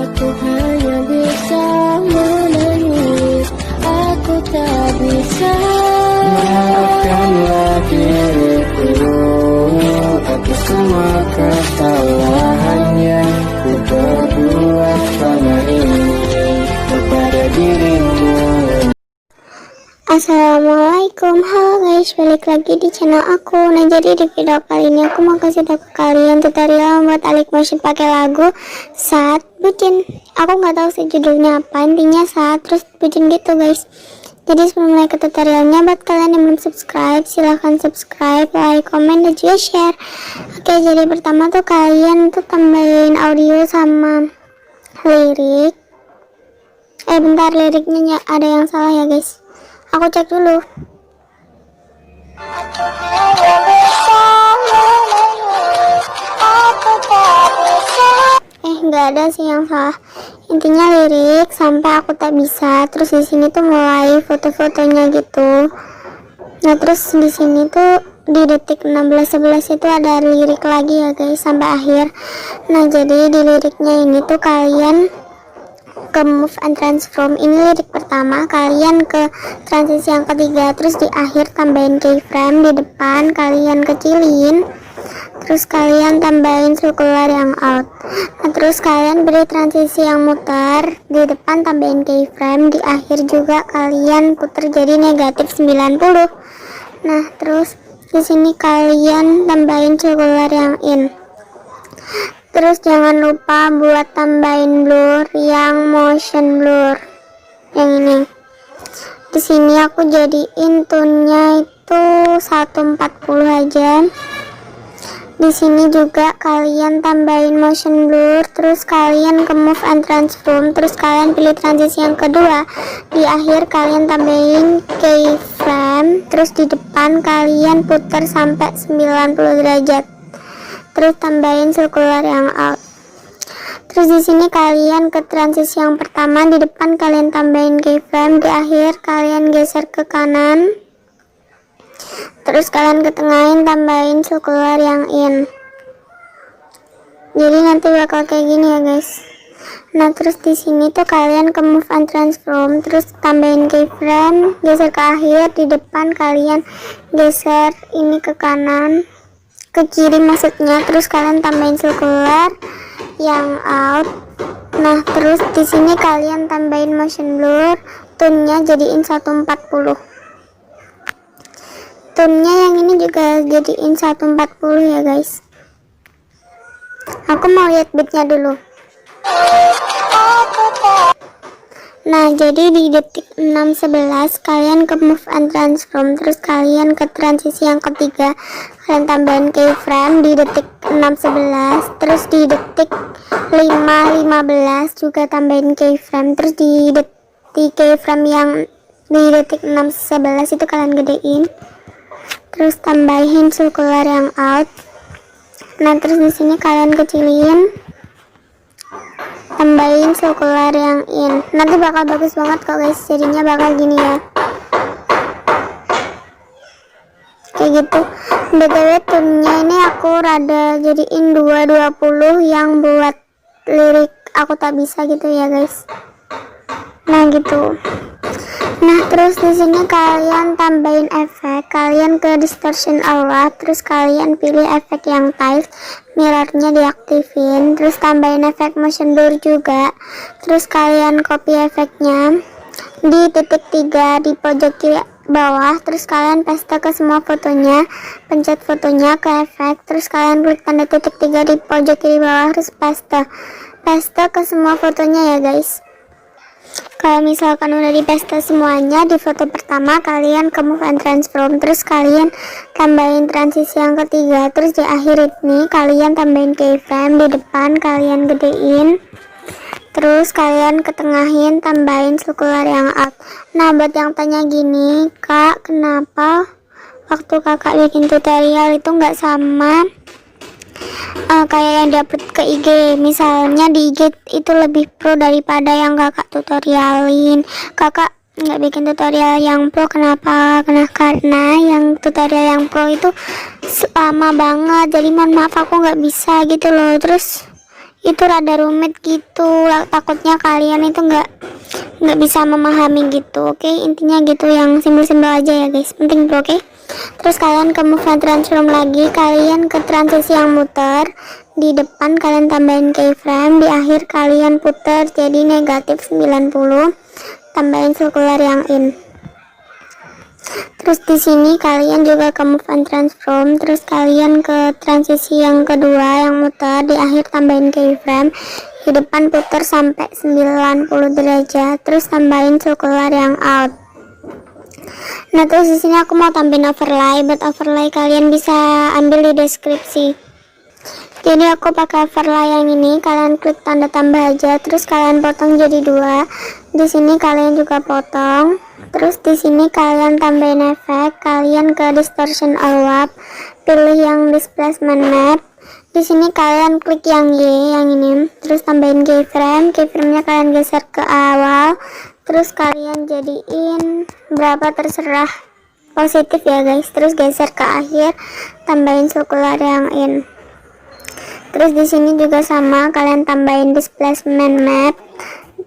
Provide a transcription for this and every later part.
Aku hanya bisa menangis, aku tak bisa. Maafkanlah diriku atas semua kesalahan yang ku perbuat selama ini kepada dirimu. Assalamualaikum, halo guys, balik lagi di channel aku. Nah, jadi di video kali ini aku mau kasih tahu ke kalian tutorial membuat alik motion pakai lagu Saat Bucin. Aku nggak tahu sih judulnya apa, intinya saat terus bucin gitu guys. Jadi sebelum mulai ke tutorialnya, buat kalian yang belum subscribe, silahkan subscribe, like, comment, dan juga share. Oke, jadi pertama tuh kalian tuh tambahin audio sama lirik. Bentar, liriknya ada yang salah ya guys. Aku cek dulu. Nggak ada sih yang salah. Intinya lirik sampai aku tak bisa. Terus di sini tuh mulai foto-fotonya gitu. Nah, terus di sini tuh di detik 16:11 itu ada lirik lagi ya guys sampai akhir. Nah, jadi di liriknya ini tuh kalian ke move and transform, ini lirik pertama, kalian ke transisi yang ketiga, terus di akhir tambahin keyframe, di depan kalian kecilin, terus kalian tambahin circular yang out. Nah, terus kalian beri transisi yang muter, di depan tambahin keyframe, di akhir juga kalian putar jadi negatif 90. Nah, terus di sini kalian tambahin circular yang in. Terus jangan lupa buat tambahin blur yang motion blur yang ini. Di sini aku jadiin tone-nya itu 140 aja. Di sini juga kalian tambahin motion blur, terus kalian ke move and transform, terus kalian pilih transisi yang kedua. Di akhir kalian tambahin keyframe, terus di depan kalian putar sampai 90 derajat. Terus tambahin circular yang out. Terus di sini kalian ke transisi yang pertama, di depan kalian tambahin keyframe, di akhir kalian geser ke kanan. Terus kalian ketengahin tambahin circular yang in. Jadi nanti bakal kayak gini ya guys. Nah, terus di sini tuh kalian ke move and transform, terus tambahin keyframe, geser ke akhir, di depan kalian geser ini ke kanan, ke kiri maksudnya, terus kalian tambahin circular yang out. Nah, terus di sini kalian tambahin motion blur, tone-nya jadiin 140. Tone-nya yang ini juga jadiin 140 ya guys. Aku mau lihat beatnya dulu. Nah, jadi di detik 6:11 kalian ke move and transform, terus kalian ke transisi yang ketiga, kalian tambahin keyframe di detik 6:11, terus di detik 5:15 juga tambahin keyframe, terus di detik keyframe yang di detik 6:11 itu kalian gedein, terus tambahin circular yang out. Nah, terus di sini kalian kecilin, tambahin circular yang in. Nanti bakal bagus banget kok guys, jadinya bakal gini ya, kayak gitu. BTW tune-nya ini aku rada jadiin 220 yang buat lirik aku tak bisa gitu ya guys. Nah, gitu. Nah, terus di sini kalian tambahin efek, kalian ke distortion aura, terus kalian pilih efek yang tiles, mirrornya diaktifin, terus tambahin efek motion blur juga, terus kalian copy efeknya di titik 3 di pojok kiri bawah, terus kalian paste ke semua fotonya, pencet fotonya ke efek, terus kalian klik tanda titik 3 di pojok kiri bawah, terus paste ke semua fotonya ya guys. Kalau misalkan udah di paste semuanya, di foto pertama kalian ke move and transform, terus kalian tambahin transisi yang ketiga, terus di akhir ini kalian tambahin keyframe, di depan kalian gedein, terus kalian ketengahin tambahin circular yang out. Nah, buat yang tanya gini, kak kenapa waktu kakak bikin tutorial itu nggak sama kayak yang diupload ke IG, misalnya di IG itu lebih pro daripada yang kakak tutorialin. Kakak nggak bikin tutorial yang pro, kenapa? Karena yang tutorial yang pro itu lama banget, jadi mohon maaf aku nggak bisa gitu loh. Terus itu rada rumit gitu, takutnya kalian itu nggak bisa memahami gitu. Oke, intinya gitu, yang simpel-simpel aja ya guys, penting tuh. Oke, terus kalian ke move and transform lagi, kalian ke transisi yang muter. Di depan kalian tambahin keyframe, di akhir kalian putar jadi negatif 90, tambahin circular yang in. Terus di sini kalian juga ke move and transform, terus kalian ke transisi yang kedua yang muter, di akhir tambahin keyframe, di depan putar sampai 90 derajat, terus tambahin circular yang out. Nah, terus di sini aku mau tambahin overlay. Buat overlay kalian bisa ambil di deskripsi. Jadi aku pakai overlay yang ini, kalian klik tanda tambah aja, terus kalian potong jadi 2. Di sini kalian juga potong. Terus di sini kalian tambahin efek, kalian ke distortion all pilih yang displacement map. Di sini kalian klik yang Y, yang ini, terus tambahin keyframe, keyframe-nya kalian geser ke awal, terus kalian jadiin berapa terserah, positif ya guys, terus geser ke akhir, tambahin circular yang in. Terus di sini juga sama, kalian tambahin displacement map,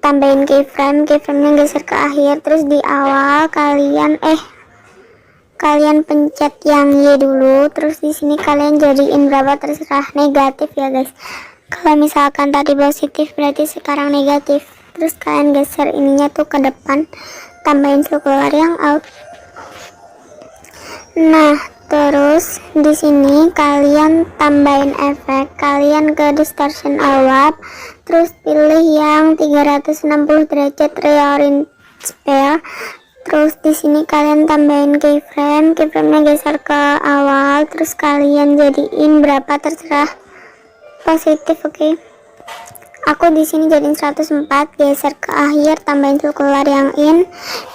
tambahin keyframe, keyframe-nya geser ke akhir, terus di awal kalian pencet yang Y dulu, terus di sini kalian jadiin berapa terserah, negatif ya guys. Kalau misalkan tadi positif berarti sekarang negatif. Terus kalian geser ininya tuh ke depan, tambahin circular yang out. Nah, terus di sini kalian tambahin efek, kalian ke distortion all terus pilih yang 360 derajat reorient spell. Terus di sini kalian tambahin keyframe, keyframe-nya geser ke awal, terus kalian jadiin berapa terserah, positif. Oke. Aku di sini jadiin 104, geser ke akhir, tambahin circular yang in.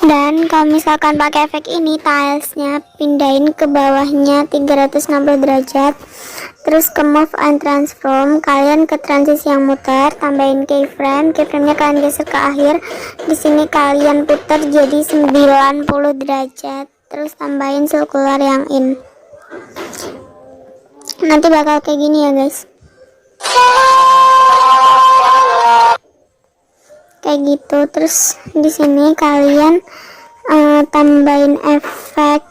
Dan kalau misalkan pakai efek ini, tilesnya pindahin ke bawahnya 360 derajat. Terus ke move and transform, kalian ke transisi yang muter, tambahin keyframe, keyframe-nya kalian geser ke akhir. Di sini kalian putar jadi 90 derajat. Terus tambahin circular yang in. Nanti bakal kayak gini ya guys. Kayak gitu. Terus di sini kalian tambahin efek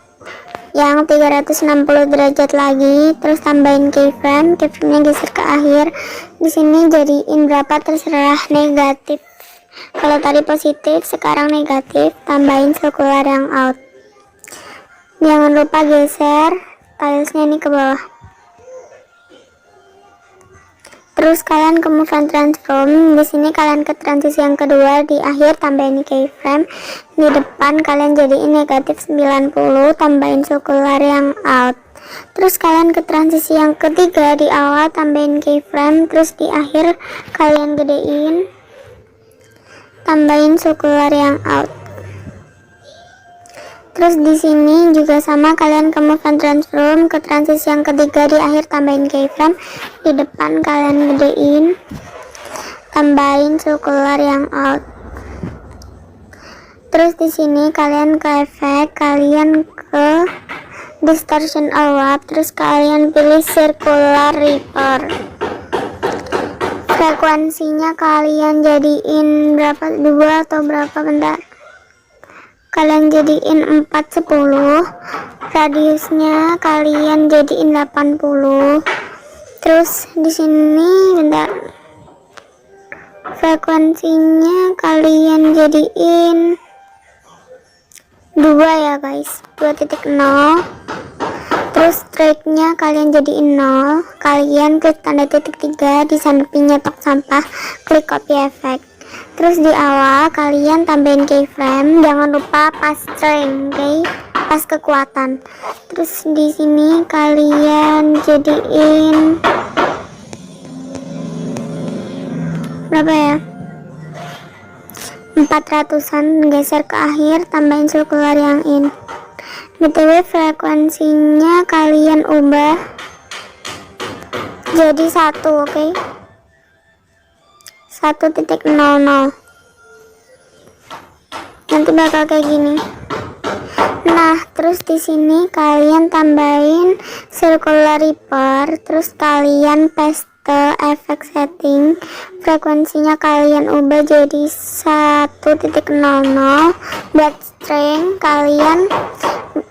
yang 360 derajat lagi, terus tambahin keyframe, keyframe-nya geser ke akhir. Di sini jadiin berapa terserah, negatif. Kalau tadi positif, sekarang negatif, tambahin circular yang out. Jangan lupa geser tilesnya ini ke bawah. Terus kalian ke move and transform, di sini kalian ke transisi yang kedua, di akhir tambahin keyframe, di depan kalian jadiin negatif 90, tambahin circular yang out. Terus kalian ke transisi yang ketiga, di awal tambahin keyframe, terus di akhir kalian gedein, tambahin circular yang out. Terus di sini juga sama, kalian ke move and transform, ke transisi yang ketiga, di akhir tambahin keyframe, di depan kalian gedein, tambahin circular yang out. Terus di sini kalian ke efek, kalian ke distortion all terus kalian pilih circular reaper. Frekuensinya kalian jadiin berapa, 2 atau berapa, bentar, kalian jadiin 410, radiusnya kalian jadiin 80. Terus di sini bentar, frekuensinya kalian jadiin 2 ya guys, 2.0. Terus strike-nya kalian jadiin 0, kalian klik tanda titik 3 di samping nyetok sampah, klik copy effect. Terus di awal kalian tambahin keyframe, jangan lupa pas strength, oke? Pas kekuatan. Terus di sini kalian jadiin berapa ya? 400-an, geser ke akhir, tambahin circular yang in. BTW frekuensinya kalian ubah jadi 1, oke? 1.00. Nanti bakal kayak gini. Nah, terus di sini kalian tambahin circular reaper, terus kalian paste ke efek setting, frekuensinya kalian ubah jadi 1.00. Buat string kalian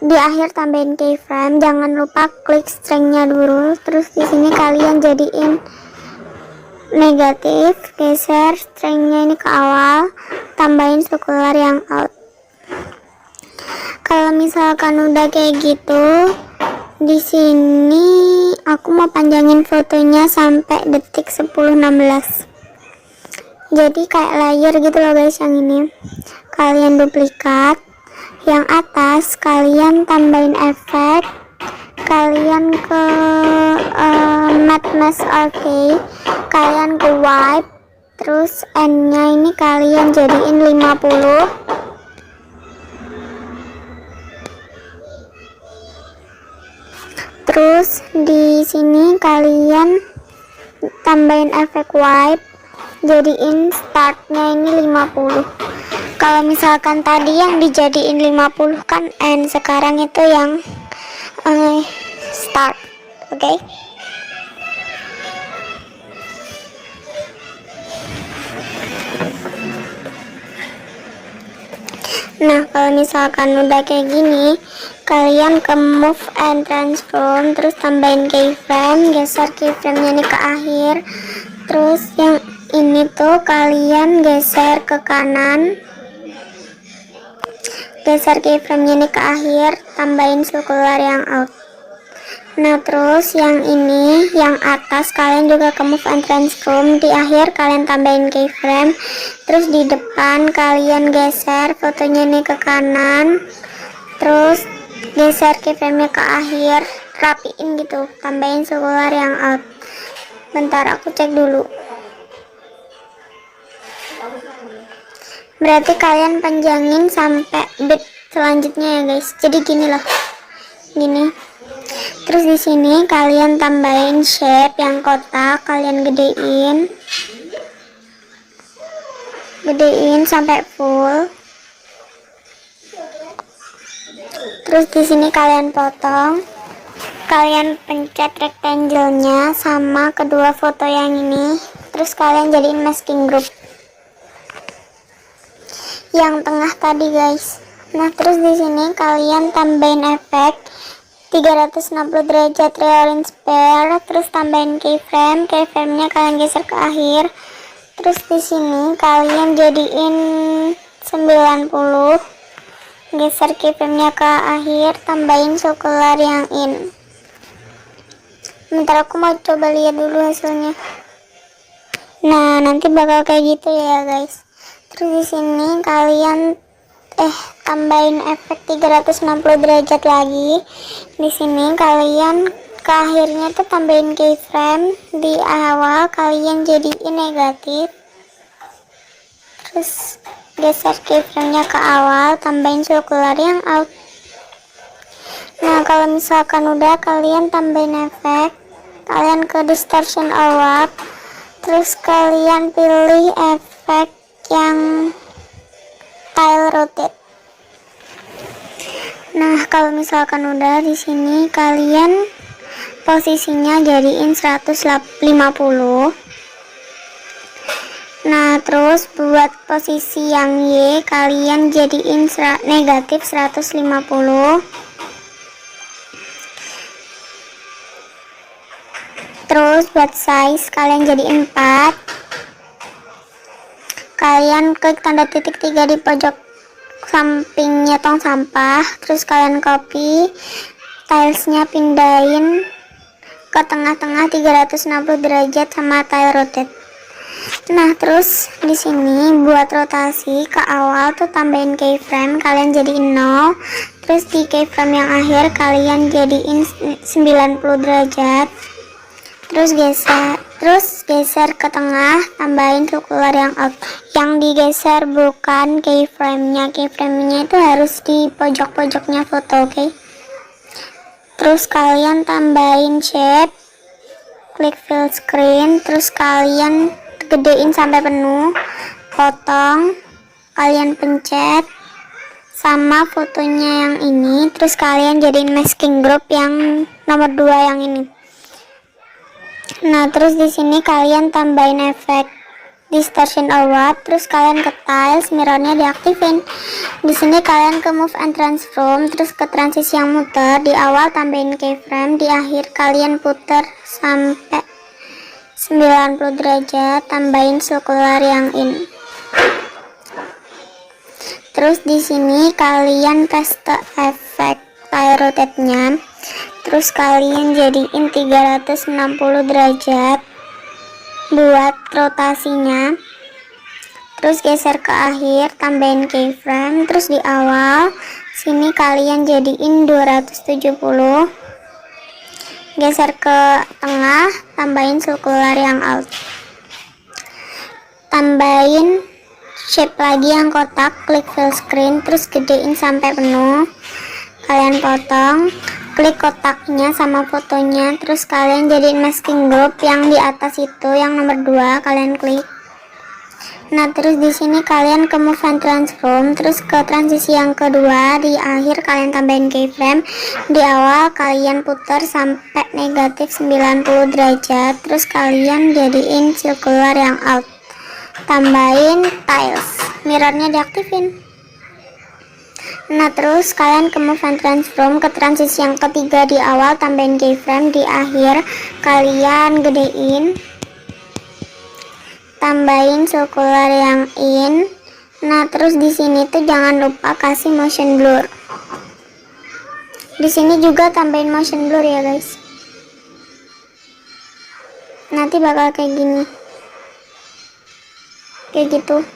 di akhir tambahin keyframe, jangan lupa klik stringnya dulu. Terus di sini kalian jadiin negatif, geser stringnya ini ke awal, tambahin sekular yang out. Kalau misalkan udah kayak gitu, di sini aku mau panjangin fotonya sampai detik 10:16. Jadi kayak layer gitu loh guys yang ini. Kalian duplikat, yang atas kalian tambahin efek, kalian ke matte mask array, kalian ke wipe, terus N nya ini kalian jadiin 50. Terus di sini kalian tambahin efek wipe, jadiin startnya ini 50. Kalau misalkan tadi yang dijadiin 50 kan end, sekarang itu yang start. Oke. Nah, kalau misalkan udah kayak gini, kalian ke move and transform, terus tambahin keyframe, geser keyframe-nya ini ke akhir. Terus yang ini tuh kalian geser ke kanan, geser keyframe-nya ini ke akhir, tambahin sekular yang out. Nah, terus yang ini, yang atas kalian juga ke move and transform, di akhir kalian tambahin keyframe. Terus di depan kalian geser fotonya ini ke kanan, terus geser keyframe-nya ke akhir, rapiin gitu, tambahin sekular yang out. Bentar, aku cek dulu. Berarti kalian panjangin sampai bit selanjutnya ya guys. Jadi gini loh, gini. Terus di sini kalian tambahin shape yang kotak, kalian gedein sampai full. Terus di sini kalian potong, kalian pencet rectangle-nya sama kedua foto yang ini. Terus kalian jadiin masking group yang tengah tadi guys. Nah, terus di sini kalian tambahin efek 360 derajat rearrange pair, terus tambahin keyframe, keyframe-nya kalian geser ke akhir. Terus di sini kalian jadiin 90, geser keyframe-nya ke akhir, tambahin sekular yang in. Bentar, aku mau coba lihat dulu hasilnya. Nah, nanti bakal kayak gitu ya guys. Terus di sini kalian tambahin efek 360 derajat lagi. Di sini kalian ke akhirnya tuh tambahin keyframe, di awal kalian jadiin negatif. Terus geser keyframe-nya ke awal, tambahin sekular yang out. Nah, kalau misalkan udah, kalian tambahin efek, kalian ke distortion or warp, terus kalian pilih efek yang tile rotate. Nah, kalau misalkan udah, di sini kalian posisinya jadiin 150. Nah, terus buat posisi yang Y kalian jadiin negatif 150. Terus buat size kalian jadiin 4. Kalian klik tanda titik 3 di pojok sampingnya tong sampah, terus kalian copy, tilesnya pindahin ke tengah-tengah 360 derajat sama tile rotate. Nah, terus di sini buat rotasi ke awal tuh tambahin keyframe, kalian jadiin 0. Terus di keyframe yang akhir kalian jadiin 90 derajat. Terus geser ke tengah, tambahin sekular yang out. Yang digeser bukan keyframe-nya, keyframe-nya itu harus di pojok-pojoknya foto, oke? Terus kalian tambahin shape, klik fill screen, terus kalian gedein sampai penuh, potong, kalian pencet sama fotonya yang ini, terus kalian jadiin masking group yang nomor 2 yang ini. Nah, terus di sini kalian tambahin efek distortion award, terus kalian ke tiles, mirrornya diaktifin. Di sini kalian ke move and transform, terus ke transisi yang muter. Di awal tambahin keyframe, di akhir kalian putar sampai 90 derajat, tambahin circular yang in. Terus di sini kalian paste efek tile rotate-nya, terus kalian jadiin 360 derajat buat rotasinya. Terus geser ke akhir, tambahin keyframe, terus di awal sini kalian jadiin 270, geser ke tengah, tambahin circular yang out, tambahin shape lagi yang kotak, klik fill screen, terus gedein sampai penuh, kalian potong, klik kotaknya sama fotonya, terus kalian jadiin masking group yang di atas itu, yang nomor 2 kalian klik. Nah, terus di sini kalian ke move and transform, terus ke transisi yang kedua, di akhir kalian tambahin keyframe, di awal kalian putar sampai negatif 90 derajat, terus kalian jadiin circular yang out, tambahin tiles, mirrornya diaktifin. Nah, terus kalian ke move and transform, ke transisi yang ketiga, di awal tambahin keyframe, di akhir kalian gedein, tambahin circular yang in. Nah, terus di sini tuh jangan lupa kasih motion blur. Di sini juga tambahin motion blur ya guys. Nanti bakal kayak gini, kayak gitu.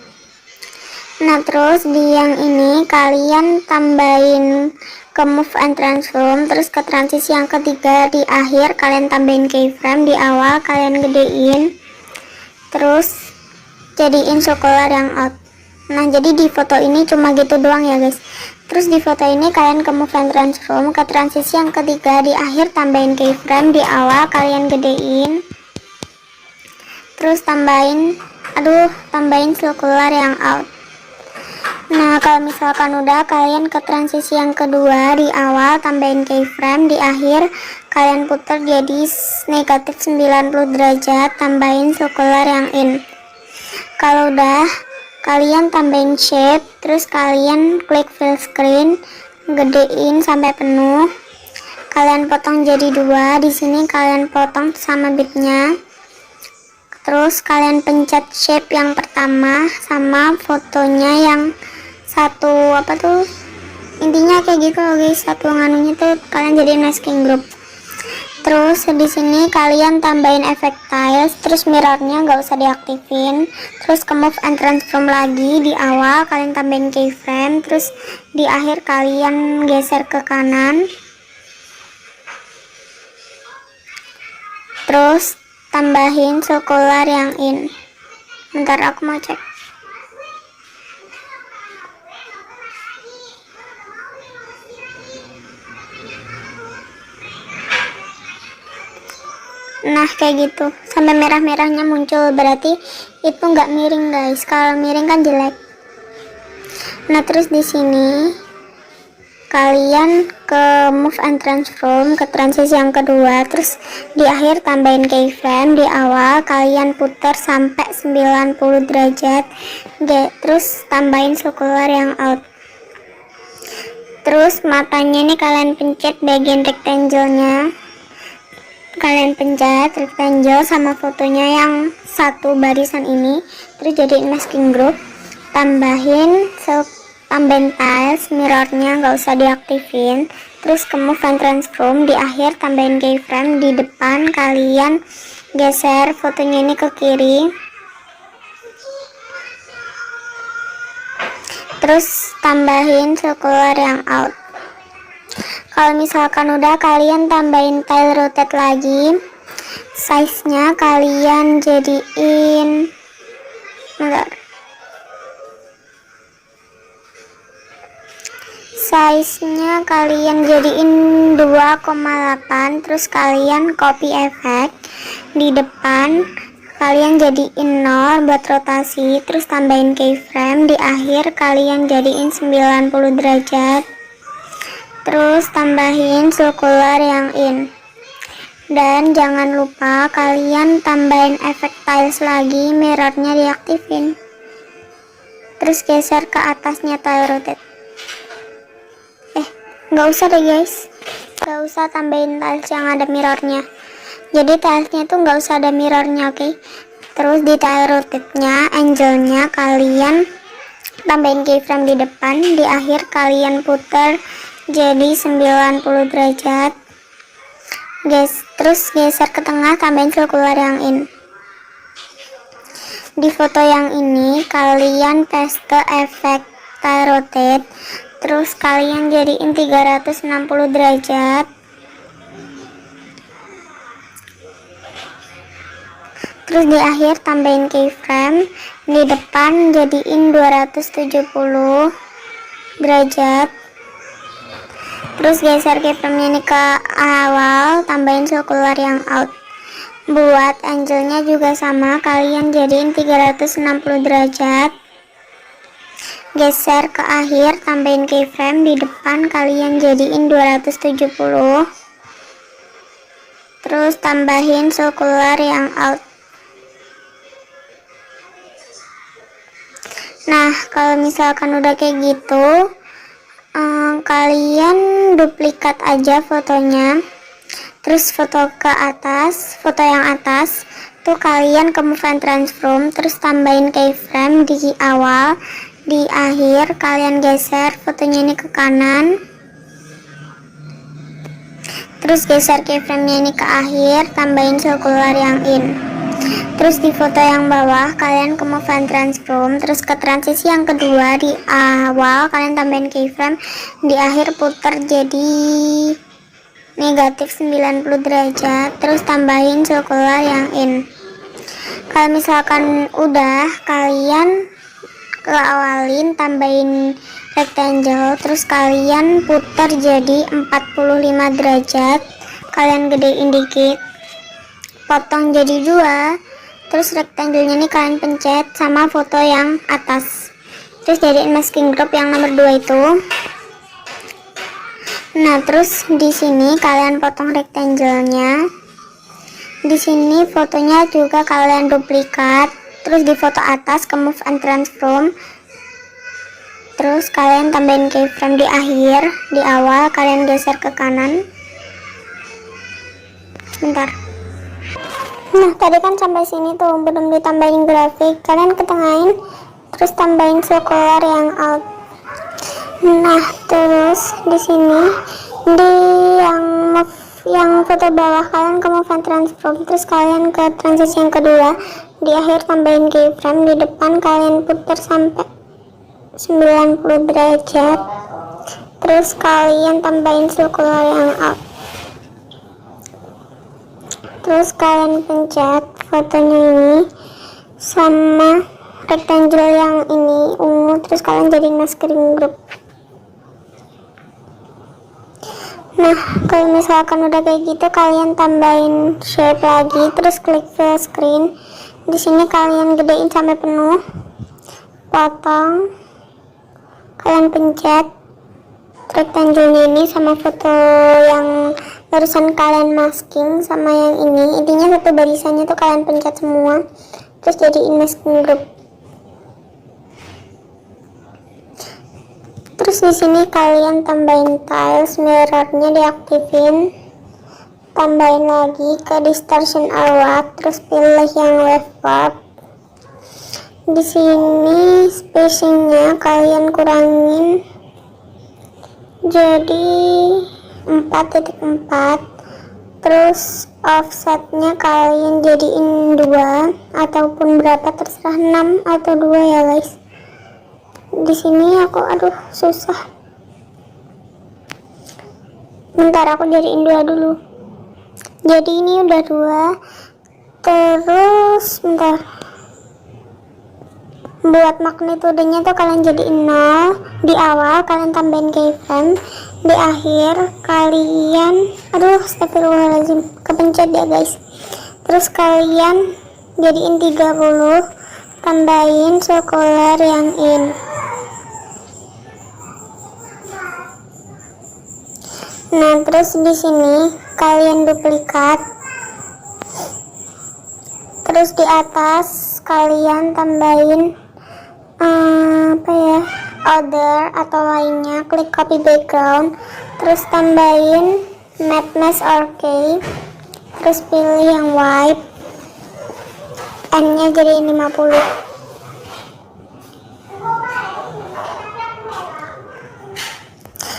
Nah, terus di yang ini kalian tambahin ke move and transform, terus ke transisi yang ketiga, di akhir kalian tambahin keyframe, di awal kalian gedein, terus jadiin circular yang out. Nah, jadi di foto ini cuma gitu doang ya guys. Terus di foto ini kalian ke move and transform, ke transisi yang ketiga, di akhir tambahin keyframe, di awal kalian gedein, terus tambahin circular yang out. Nah, kalau misalkan udah, kalian ke transisi yang kedua, di awal tambahin keyframe, di akhir kalian putar jadi negatif 90 derajat, tambahin circular yang in. Kalau udah, kalian tambahin shape, terus kalian klik fill screen, gedein sampai penuh, kalian potong jadi 2. Di sini kalian potong sama bitnya, terus kalian pencet shape yang pertama sama fotonya yang satu, apa tuh, intinya kayak gitu loh guys, satu nganunya tuh kalian jadi masking group. Terus di sini kalian tambahin efek tiles, terus mirrornya nggak usah diaktifin, terus ke move and transform lagi, di awal kalian tambahin keyframe, terus di akhir kalian geser ke kanan, terus tambahin circular yang in. Bentar, aku mau cek. Nah, kayak gitu sampai merah-merahnya muncul, berarti itu nggak miring guys. Kalau miring kan jelek. Nah, terus di sini kalian ke move and transform, ke transisi yang kedua, terus di akhir tambahin keyframe, di awal kalian putar sampai 90 derajat, terus tambahin circular yang out. Terus matanya ini kalian pencet bagian rectangle-nya, kalian pencet rectangle sama fotonya yang satu barisan ini, terus jadiin masking group, tambahin tiles, mirrornya nggak usah diaktifin, terus ke move and transform, di akhir tambahin keyframe, di depan kalian geser fotonya ini ke kiri, terus tambahin circular yang out. Kalau misalkan udah, kalian tambahin tile rotate lagi, size nya kalian jadiin, size-nya kalian jadiin 2,8, terus kalian copy efek, di depan kalian jadiin 0 buat rotasi, terus tambahin keyframe, di akhir kalian jadiin 90 derajat, terus tambahin circular yang in. Dan jangan lupa kalian tambahin efek tiles lagi, mirrornya diaktifin. Terus geser ke atasnya tile rotate. Nggak usah deh guys, nggak usah tambahin tiles yang ada mirrornya. Jadi tilesnya tuh nggak usah ada mirrornya, oke? Terus di tile rotate-nya, angle-nya kalian tambahin keyframe di depan, di akhir kalian putar jadi 90 derajat. Terus geser ke tengah, tambahin circular yang in. Di foto yang ini kalian paste efek tile rotate, terus kalian jadiin 360 derajat. Terus di akhir tambahin keyframe, di depan jadiin 270 derajat. Terus geser keyframe ini ke awal, tambahin circular yang out. Buat angle-nya juga sama, kalian jadiin 360 derajat. Geser ke akhir, tambahin keyframe, di depan kalian jadiin 270. Terus tambahin circular yang out. Nah, kalau misalkan udah kayak gitu, kalian duplikat aja fotonya. Terus foto ke atas, foto yang atas tuh kalian ke move and transform, terus tambahin keyframe di awal, di akhir kalian geser fotonya ini ke kanan. Terus geser keyframe-nya ini ke akhir, tambahin circular yang in. Terus di foto yang bawah kalian ke move and transform, terus ke transisi yang kedua, di awal kalian tambahin keyframe, di akhir putar jadi negatif 90 derajat, terus tambahin circular yang in. Kalau misalkan udah, kalian ke awalin tambahin rectangle, terus kalian putar jadi 45 derajat, kalian gedein dikit, potong jadi 2. Terus rectangle-nya ini kalian pencet sama foto yang atas, terus jadiin masking group yang nomor 2 itu. Nah, terus di sini kalian potong rectangle-nya. Di sini fotonya juga kalian duplikat. Terus di foto atas ke move and transform. Terus kalian tambahin keyframe di akhir, di awal kalian geser ke kanan. Bentar. Nah, tadi kan sampai sini tuh belum ditambahin grafik, kalian ketengahin, terus tambahin circular yang out. Nah, terus di sini di yang foto bawah kalian ke move and transform, terus kalian ke transisi yang kedua, di akhir tambahin keyframe, di depan kalian putar sampai 90 derajat, terus kalian tambahin circular yang out. Terus kalian pencet fotonya ini sama rectangle yang ini ungu, terus kalian jadiin masking group. Nah, kalau misalkan udah kayak gitu, kalian tambahin shape lagi, terus klik fill screen. Di sini kalian gedein sampai penuh, potong, kalian pencet rectangle ini sama foto yang barusan kalian masking sama yang ini. Intinya satu barisannya tuh kalian pencet semua, terus jadiin masking group. Terus di sini kalian tambahin tiles, mirrornya diaktifin, tambahin lagi ke distortion or warp, terus pilih yang wave warp. Di sini spacingnya kalian kurangin jadi 4.4, terus offsetnya kalian jadiin 2 ataupun berapa, terserah 6 atau 2 ya guys. Di sini aku susah, bentar aku jadiin 2 dulu. Jadi ini udah 2, terus bentar, buat magnitudenya tuh kalian jadiin 0. Di awal kalian tambahin keyframe, di akhir kalian astagfirullahaladzim, kepencet ya guys. Terus kalian jadiin 30, tambahin circular yang in. Nah, terus di sini kalian duplikat, Terus di atas kalian tambahin other atau lainnya, klik copy background, terus tambahin matte mesh or K, terus pilih yang white, N nya jadi 50.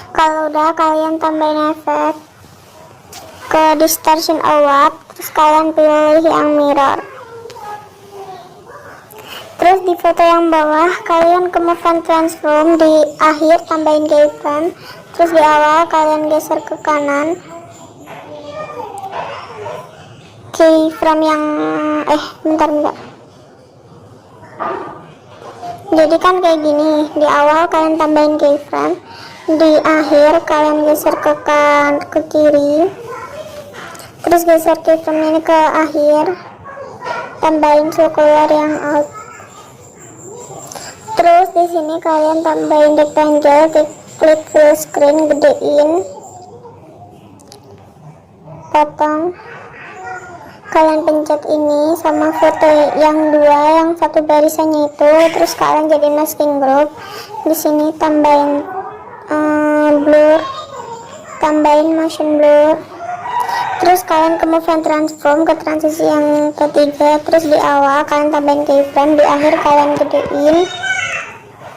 Kalau udah, kalian tambahin efek ke distortion award, terus kalian pilih yang mirror. Terus di foto yang bawah kalian ke move and transform, di akhir tambahin keyframe, terus di awal kalian geser ke kanan keyframe yang bentar. Jadi kan kayak gini, di awal kalian tambahin keyframe, di akhir kalian geser ke kiri, terus geser keyframe ini ke akhir, tambahin circular yang out. Terus di sini kalian tambahin rectangle, klik full screen, gedein, potong, kalian pencet ini sama foto yang dua, yang satu barisannya itu, terus kalian jadi masking group. Di sini tambahin blur, tambahin motion blur, terus kalian ke move and transform ke transisi yang ketiga, terus di awal kalian tambahin keyframe, di akhir kalian gedein,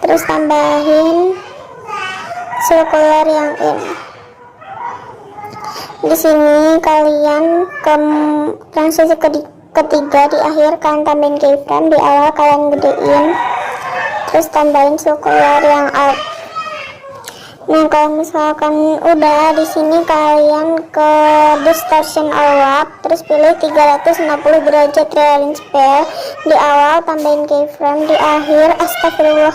terus tambahin circular yang in. Di sini kalian ke transisi ketiga, di akhir kalian tambahin keyframe, di awal kalian gedein, terus tambahin circular yang out. Nah, kalau misalkan udah, di sini kalian ke distortion award, terus pilih 360 derajat trailing sphere, di awal tambahin keyframe, di akhir astagfirullah.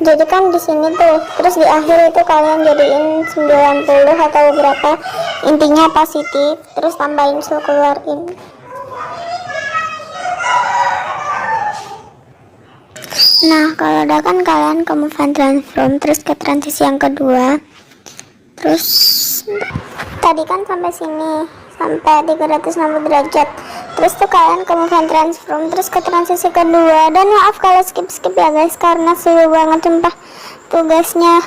Jadi kan di sini tuh, terus di akhir itu kalian jadiin 90 atau berapa, intinya positif, terus tambahin circular in. Nah, kalau udah kan kalian ke move and transform, terus ke transisi yang kedua. Terus tadi kan sampai sini, sampai 360 derajat. Terus tuh kalian ke move and transform, terus ke transisi kedua. Dan maaf kalau skip ya guys, karena sulit banget sumpah tugasnya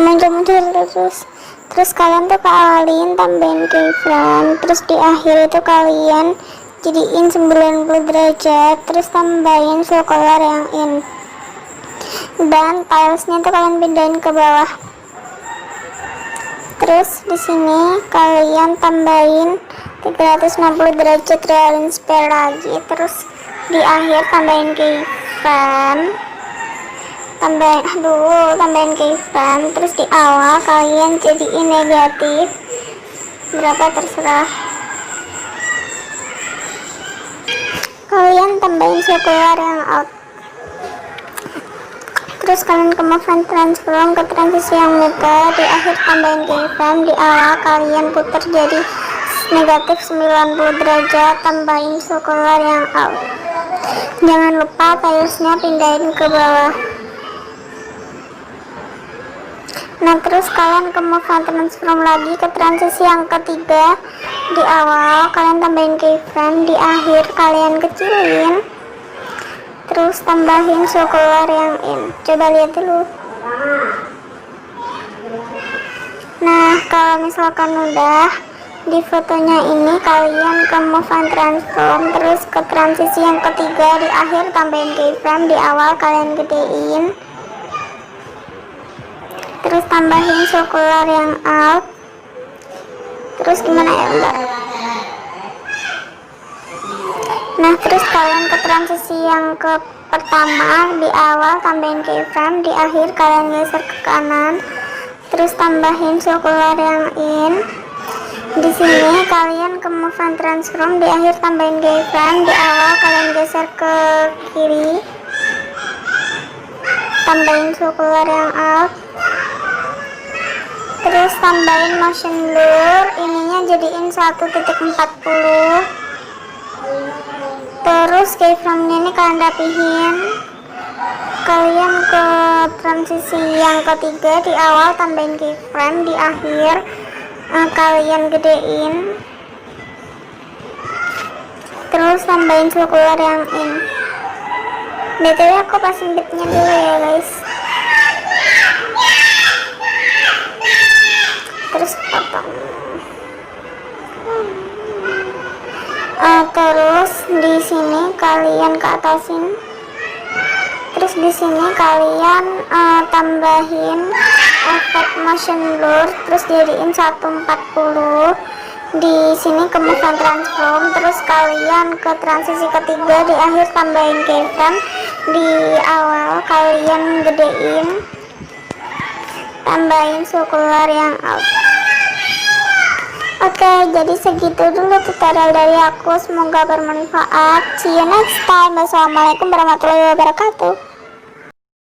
muncul terus. Terus kalian tuh kealin, tambahin keyframe, terus di akhir itu kalian jadiin 90 derajat, terus tambahin circular yang in, dan tilesnya tuh kalian pindahin ke bawah. Terus di sini kalian tambahin 360 derajat trailing sphere lagi, terus di akhir tambahin keyframe, tambahin keyframe, terus di awal kalian jadiin negatif berapa terserah. Kalian tambahin circular yang out, terus kalian ke move and transform ke transisi yang muka, di akhir tambahin keyframe, di awal kalian putar jadi negatif 90 derajat, tambahin circular yang out. Jangan lupa tilesnya pindahin ke bawah. Nah, terus kalian ke move and transform lagi ke transisi yang ketiga, di awal kalian tambahin keyframe, di akhir kalian kecilin, terus tambahin circular yang in. Coba lihat dulu. Nah, kalau misalkan udah, di fotonya ini kalian ke move and transform, terus ke transisi yang ketiga, di akhir tambahin keyframe, di awal kalian gedein, terus tambahin circular yang out. Terus gimana ya mbak? Nah, terus kalian ke transisi yang ke pertama, di awal tambahin keyframe, di akhir kalian geser ke kanan, terus tambahin circular yang in. Di sini kalian ke move and transform, di akhir tambahin keyframe, di awal kalian geser ke kiri, tambahin circular yang out, terus tambahin motion blur, ininya jadiin 1.40. Terus keyframe ini kalian rapihin, kalian ke transisi yang ketiga, di awal tambahin keyframe, di akhir kalian gedein, terus tambahin sirkular yang in. BTW aku pasang beatnya dulu ya guys, terus potong. Terus di sini kalian ke atasin, terus di sini kalian tambahin efek motion blur, terus jadiin 140. Di sini ke move and transform, terus kalian ke transisi ketiga, di akhir tambahin keyframe, di awal kalian gedein, tambahin circular yang out. Oke, jadi segitu dulu tutorial dari aku, semoga bermanfaat. See you next time. Wassalamualaikum warahmatullahi wabarakatuh.